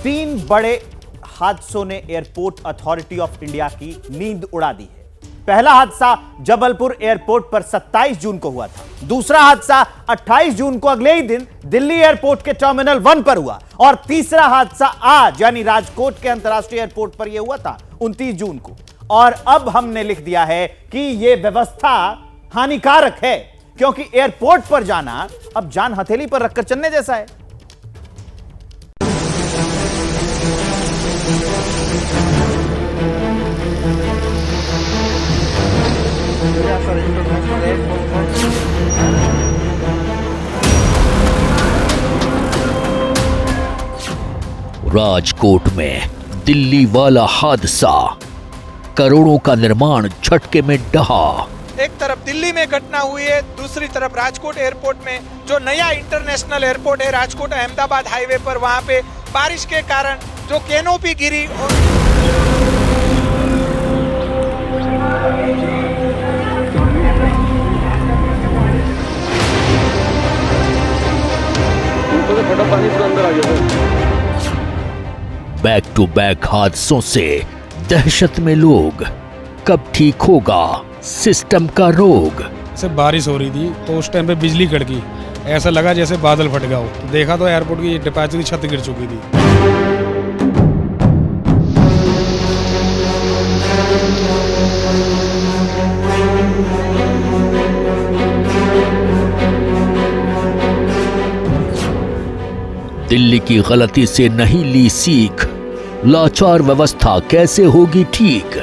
तीन बड़े हादसों ने एयरपोर्ट अथॉरिटी ऑफ इंडिया की नींद उड़ा दी है। पहला हादसा जबलपुर एयरपोर्ट पर 27 जून को हुआ था। दूसरा हादसा 28 जून को अगले ही दिन दिल्ली एयरपोर्ट के टर्मिनल 1 पर हुआ और तीसरा हादसा आज यानी राजकोट के अंतर्राष्ट्रीय एयरपोर्ट पर यह हुआ था 29 जून को। और अब हमने लिख दिया है कि यह व्यवस्था हानिकारक है क्योंकि एयरपोर्ट पर जाना अब जान हथेली पर रखकर चलने जैसा है। राजकोट में दिल्ली वाला हादसा, करोड़ों का निर्माण झटके में ढहा। एक तरफ दिल्ली में घटना हुई है, दूसरी तरफ राजकोट एयरपोर्ट में जो नया इंटरनेशनल एयरपोर्ट है राजकोट अहमदाबाद हाईवे पर, वहां पे बारिश के कारण जो कैनोपी गिरी बैक टू बैक हादसों से दहशत में लोग। कब ठीक होगा सिस्टम का रोग। से बारिश हो रही थी तो उस टाइम पे बिजली कड़की, ऐसा लगा जैसे बादल फट गया हो। तो देखा तो एयरपोर्ट की डिपार्चर की छत गिर चुकी थी। दिल्ली की गलती से नहीं ली सीख, लाचार व्यवस्था कैसे होगी ठीक।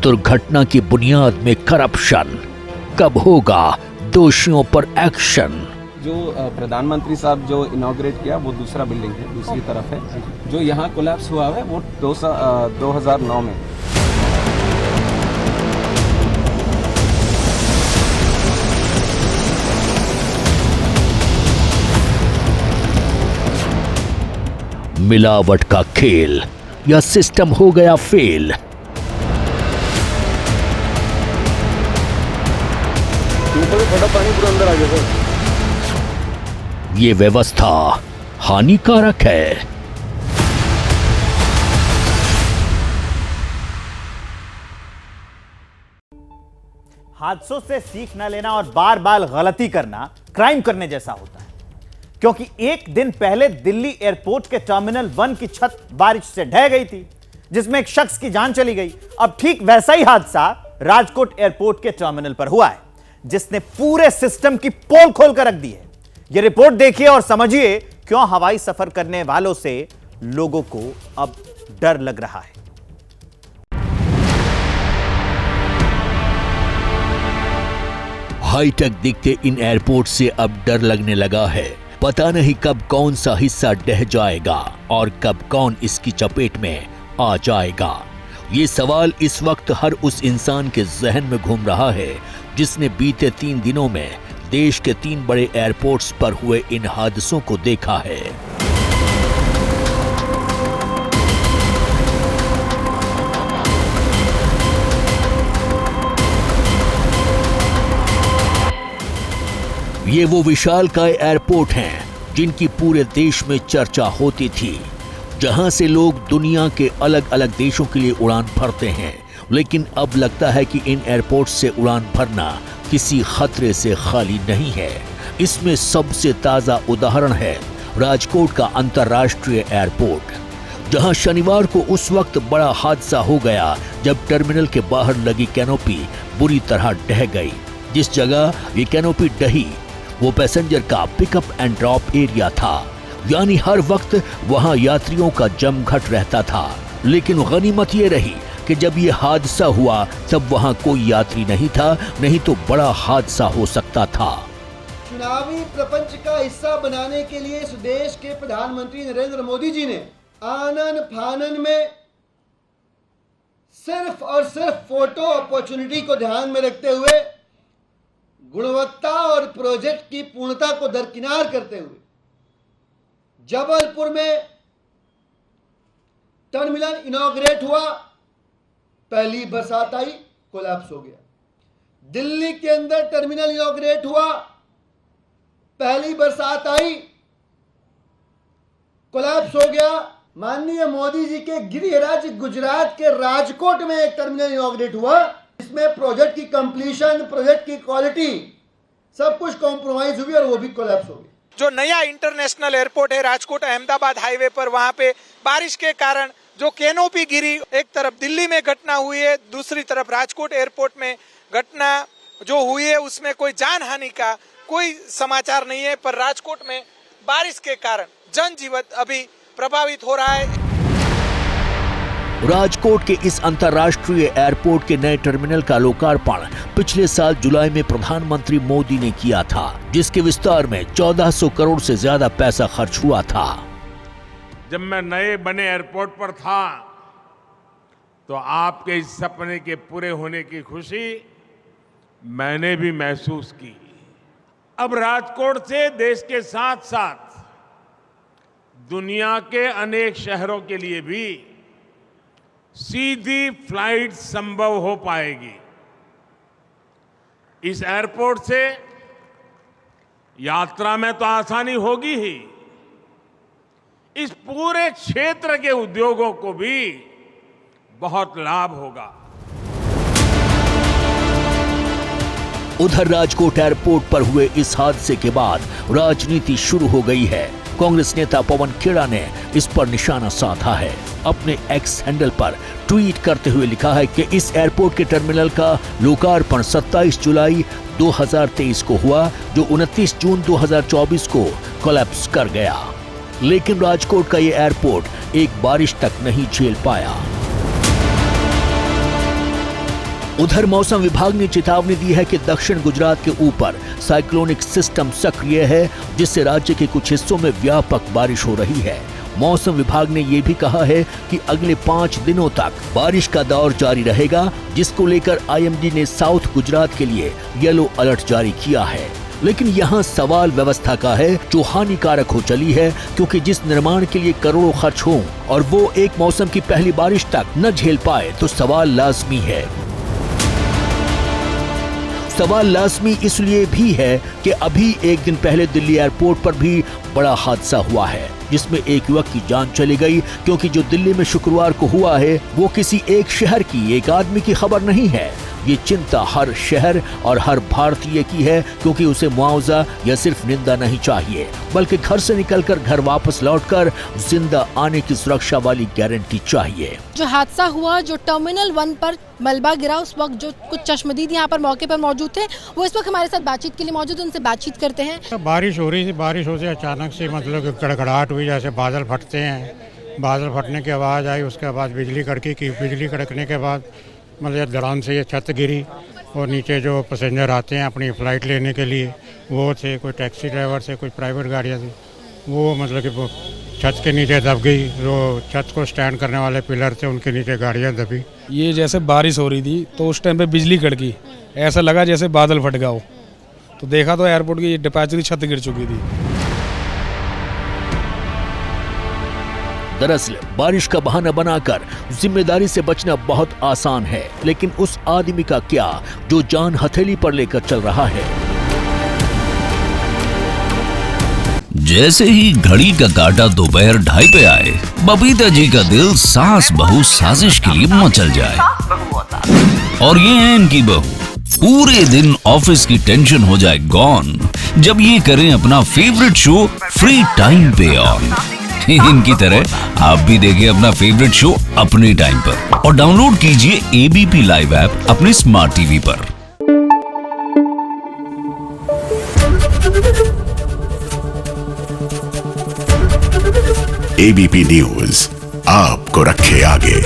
दुर्घटना की बुनियाद में करप्शन, कब होगा दोषियों पर एक्शन। जो प्रधानमंत्री साहब जो इनॉग्रेट किया वो दूसरा बिल्डिंग है, दूसरी तरफ है। जो यहाँ कोलैप्स हुआ है वो 2009 में। मिलावट का खेल या सिस्टम हो गया फेल। ये व्यवस्था हानिकारक है। हादसों से सीख न लेना और बार बार गलती करना क्राइम करने जैसा होता है, क्योंकि एक दिन पहले दिल्ली एयरपोर्ट के टर्मिनल 1 की छत बारिश से ढह गई थी, जिसमें एक शख्स की जान चली गई। अब ठीक वैसा ही हादसा राजकोट एयरपोर्ट के टर्मिनल पर हुआ है, जिसने पूरे सिस्टम की पोल खोलकर रख दी है। यह रिपोर्ट देखिए और समझिए क्यों हवाई सफर करने वालों से लोगों को अब डर लग रहा है। हाईटेक दिखते इन एयरपोर्ट से अब डर लगने लगा है। पता नहीं कब कौन सा हिस्सा ढह जाएगा और कब कौन इसकी चपेट में आ जाएगा। ये सवाल इस वक्त हर उस इंसान के जहन में घूम रहा है जिसने बीते 3 दिनों में देश के 3 बड़े एयरपोर्ट्स पर हुए इन हादसों को देखा है। ये वो विशालकाय एयरपोर्ट हैं जिनकी पूरे देश में चर्चा होती थी, जहां से लोग दुनिया के अलग अलग देशों के लिए उड़ान भरते हैं। लेकिन अब लगता है कि इन एयरपोर्ट से उड़ान भरना किसी खतरे से खाली नहीं है। इसमें सबसे ताजा उदाहरण है राजकोट का अंतर्राष्ट्रीय एयरपोर्ट, जहां शनिवार को उस वक्त बड़ा हादसा हो गया जब टर्मिनल के बाहर लगी कैनोपी बुरी तरह ढह गई। जिस जगह ये कैनोपी ढही वो पैसेंजर का पिकअप एंड ड्रॉप एरिया था, यानी हर वक्त वहां यात्रियों का जमघट रहता था। लेकिन गनीमत ये रही कि जब ये हादसा हुआ तब वहां कोई यात्री नहीं था, नहीं तो बड़ा हादसा हो सकता था। चुनावी प्रपंच का हिस्सा बनाने के लिए इस देश के प्रधानमंत्री नरेंद्र मोदी जी ने आनन फानन में सिर्फ और सिर्फ फोटो अपॉर्चुनिटी को ध्यान में रखते हुए गुणवत्ता और प्रोजेक्ट की पूर्णता को दरकिनार करते हुए जबलपुर में टर्मिनल इनॉग्रेट हुआ, पहली बरसात आई, कोलैप्स हो गया। दिल्ली के अंदर टर्मिनल इनॉग्रेट हुआ, पहली बरसात आई, कोलैप्स हो गया। माननीय मोदी जी के गृह राज्य गुजरात के राजकोट में एक टर्मिनल इनॉग्रेट हुआ, इसमें प्रोजेक्ट की कंप्लीशन, प्रोजेक्ट की क्वालिटी सब कुछ कॉम्प्रोमाइज हुई और वो भी कोलैप्स हो गई। जो नया इंटरनेशनल एयरपोर्ट है राजकोट अहमदाबाद हाईवे पर, वहां पे बारिश के कारण जो कैनोपी गिरी, एक तरफ दिल्ली में घटना हुई है, दूसरी तरफ राजकोट एयरपोर्ट में घटना जो हुई है उसमें कोई जान हानि का कोई समाचार नहीं है, पर राजकोट में बारिश के कारण जनजीवन अभी प्रभावित हो रहा है। राजकोट के इस अंतर्राष्ट्रीय एयरपोर्ट के नए टर्मिनल का लोकार्पण पिछले साल जुलाई में प्रधानमंत्री मोदी ने किया था, जिसके विस्तार में 1400 करोड़ से ज्यादा पैसा खर्च हुआ था। जब मैं नए बने एयरपोर्ट पर था तो आपके इस सपने के पूरे होने की खुशी मैंने भी महसूस की। अब राजकोट से देश के साथ साथ दुनिया के अनेक शहरों के लिए भी सीधी फ्लाइट संभव हो पाएगी। इस एयरपोर्ट से यात्रा में तो आसानी होगी ही, इस पूरे क्षेत्र के उद्योगों को भी बहुत लाभ होगा। उधर राजकोट एयरपोर्ट पर हुए इस हादसे के बाद राजनीति शुरू हो गई है। कांग्रेस नेता पवन खेड़ा ने इस पर निशाना साधा है। अपने एक्स हैंडल पर ट्वीट करते हुए लिखा है कि इस एयरपोर्ट के टर्मिनल का लोकार्पण 27 जुलाई 2023 को हुआ, जो 29 जून 2024 को कोलैप्स कर गया। लेकिन राजकोट का ये एयरपोर्ट एक बारिश तक नहीं झेल पाया। उधर मौसम विभाग ने चेतावनी दी है कि दक्षिण गुजरात के ऊपर साइक्लोनिक सिस्टम सक्रिय है, जिससे राज्य के कुछ हिस्सों में व्यापक बारिश हो रही है। मौसम विभाग ने यह भी कहा है कि अगले 5 दिनों तक बारिश का दौर जारी रहेगा, जिसको लेकर आईएमडी ने साउथ गुजरात के लिए येलो अलर्ट जारी किया है। लेकिन यहाँ सवाल व्यवस्था का है, जो हानिकारक हो चली है, क्योंकि जिस निर्माण के लिए करोड़ों खर्च हों और वो एक मौसम की पहली बारिश तक न झेल पाए तो सवाल लाजमी है। सवाल लाजमी इसलिए भी है कि अभी एक दिन पहले दिल्ली एयरपोर्ट पर भी बड़ा हादसा हुआ है, जिसमें एक युवक की जान चली गई, क्योंकि जो दिल्ली में शुक्रवार को हुआ है वो किसी एक शहर की, एक आदमी की खबर नहीं है। ये चिंता हर शहर और हर भारतीय की है, क्योंकि उसे मुआवजा या सिर्फ निंदा नहीं चाहिए, बल्कि घर से निकलकर घर वापस लौटकर जिंदा आने की सुरक्षा वाली गारंटी चाहिए। जो हादसा हुआ, जो टर्मिनल 1 पर मलबा गिरा, उस वक्त जो कुछ चश्मदीद यहाँ पर मौके पर मौजूद थे, वो इस वक्त हमारे साथ बातचीत के लिए मौजूद है, उनसे बातचीत करते हैं। बारिश हो रही थी, बारिश होते अचानक से मतलब गड़गड़ाहट हुई, जैसे बादल फटते हैं, बादल फटने की आवाज़ आई, उसके बाद बिजली कड़की की, बिजली कड़कने के बाद मतलब धड़ाम से ये छत गिरी और नीचे जो पैसेंजर आते हैं अपनी फ़्लाइट लेने के लिए, वो थे, कोई टैक्सी ड्राइवर थे, कोई प्राइवेट गाड़ियाँ थी, वो मतलब कि वो छत के नीचे दब गई। जो छत को स्टैंड करने वाले पिलर थे उनके नीचे गाड़ियाँ दबी। ये जैसे बारिश हो रही थी तो उस टाइम पे बिजली कड़की, ऐसा लगा जैसे बादल फट गया हो, तो देखा तो एयरपोर्ट की डिपैचर की छत गिर चुकी थी। दरअसल बारिश का बहाना बनाकर जिम्मेदारी से बचना बहुत आसान है, लेकिन उस आदमी का क्या जो जान हथेली पर लेकर चल रहा है। जैसे ही घड़ी का काटा दोपहर 2:30 पे आए, बबीता जी का दिल सास बहू साजिश के लिए मचल जाए। और ये है इनकी बहू, पूरे दिन ऑफिस की टेंशन हो जाए गॉन जब ये करें अपना फेवरेट शो फ्री टाइम पे ऑन। इनकी तरह आप भी देखिए अपना फेवरेट शो अपने टाइम पर और डाउनलोड कीजिए एबीपी लाइव ऐप अपने स्मार्ट टीवी पर। एबीपी न्यूज आपको रखे आगे।